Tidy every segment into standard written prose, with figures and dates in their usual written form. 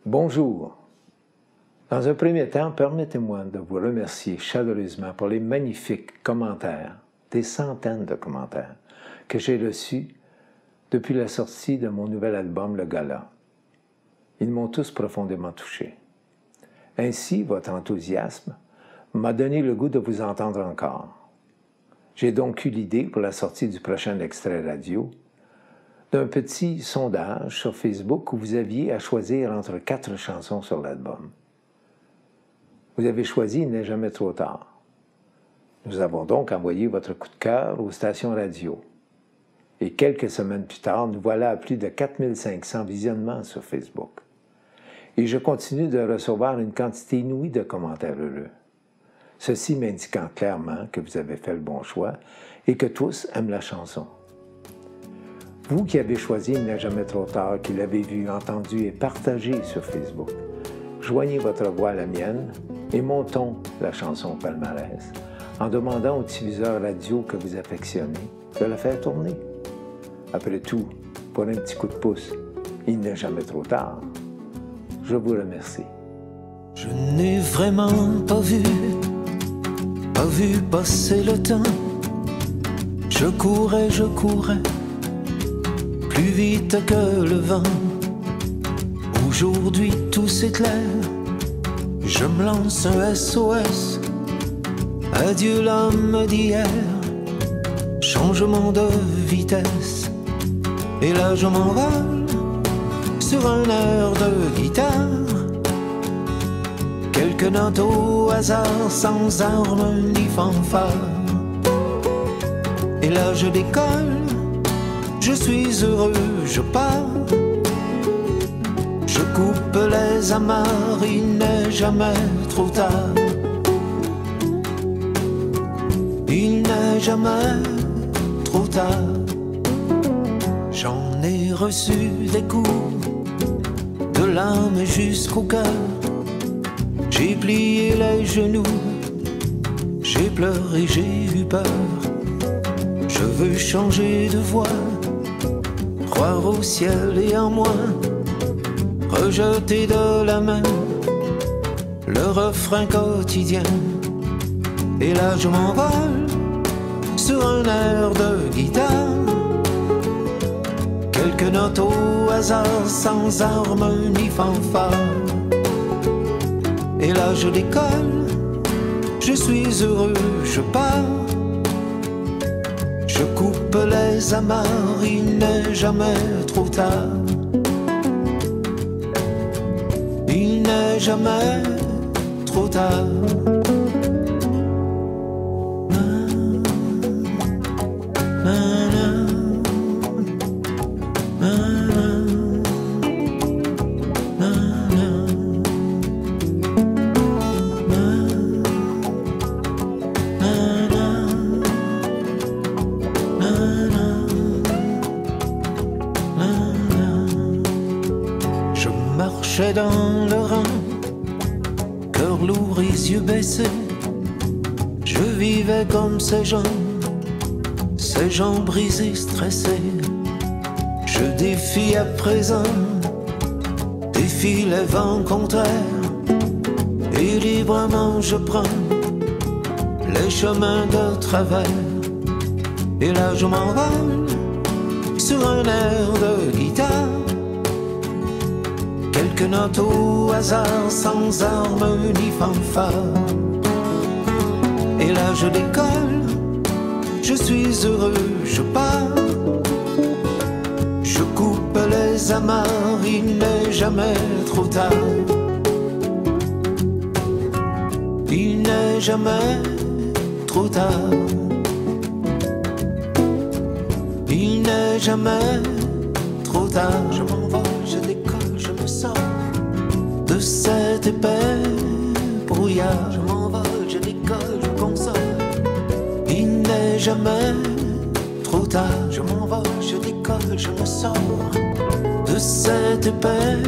Bonjour. Dans un premier temps, permettez-moi de vous remercier chaleureusement pour les magnifiques commentaires, des centaines de commentaires, que j'ai reçus depuis la sortie de mon nouvel album Le Gala. Ils m'ont tous profondément touché. Ainsi, votre enthousiasme m'a donné le goût de vous entendre encore. J'ai donc eu l'idée pour la sortie du prochain extrait radio d'un petit sondage sur Facebook où vous aviez à choisir entre 4 chansons sur l'album. Vous avez choisi « Il n'est jamais trop tard ». Nous avons donc envoyé votre coup de cœur aux stations radio. Et quelques semaines plus tard, nous voilà à plus de 4500 visionnements sur Facebook. Et je continue de recevoir une quantité inouïe de commentaires heureux. Ceci m'indiquant clairement que vous avez fait le bon choix et que tous aiment la chanson. Vous qui avez choisi « Il n'est jamais trop tard », qui l'avez vu, entendu et partagé sur Facebook, joignez votre voix à la mienne et montons la chanson au palmarès en demandant au diffuseur radio que vous affectionnez de la faire tourner. Après tout, pour un petit coup de pouce, il n'est jamais trop tard. Je vous remercie. Je n'ai vraiment pas vu passer le temps. Je courais, plus vite que le vent. Aujourd'hui tout s'éclaire, je me lance un SOS. Adieu l'homme d'hier, changement de vitesse. Et là je m'envole sur un air de guitare. Quelques notes au hasard, sans armes ni fanfare. Et là je décolle, je suis heureux, je pars. Je coupe les amarres, il n'est jamais trop tard. Il n'est jamais trop tard. J'en ai reçu des coups, de l'âme jusqu'au cœur. J'ai plié les genoux, j'ai pleuré, j'ai eu peur. Je veux changer de voie, croire au ciel et en moi, rejeter de la main le refrain quotidien. Et là je m'envole sur un air de guitare. Quelques notes au hasard, sans armes ni fanfare. Et là je décolle, je suis heureux, je pars. Je coupe les amarres, il n'est jamais trop tard. Il n'est jamais trop tard. Marchais dans le Rhin, cœur lourd et yeux baissés. Je vivais comme ces gens brisés, stressés. Je défie à présent, défie les vents contraires. Et librement je prends les chemins de travers. Et là je m'envole sur un air de guitare. Quelques notes au hasard, sans armes ni fanfare. Et là je décolle, je suis heureux, je pars. Je coupe les amarres, il n'est jamais trop tard. Il n'est jamais trop tard. Il n'est jamais trop tard. Je m'envole, je décolle, je me sors de cet épais brouillard. Je m'envole, je décolle, je console. Il n'est jamais trop tard. Je m'envole, je décolle, je me sors de cet épais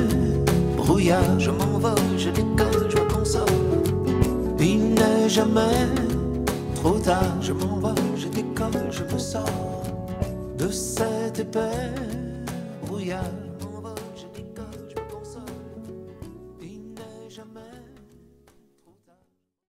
brouillard. Je m'envole, je décolle, je me console. Il n'est jamais trop tard. Je m'envole, je décolle, je me sors de cet épais brouillard. Je m'envole, je décolle, je me console. jamais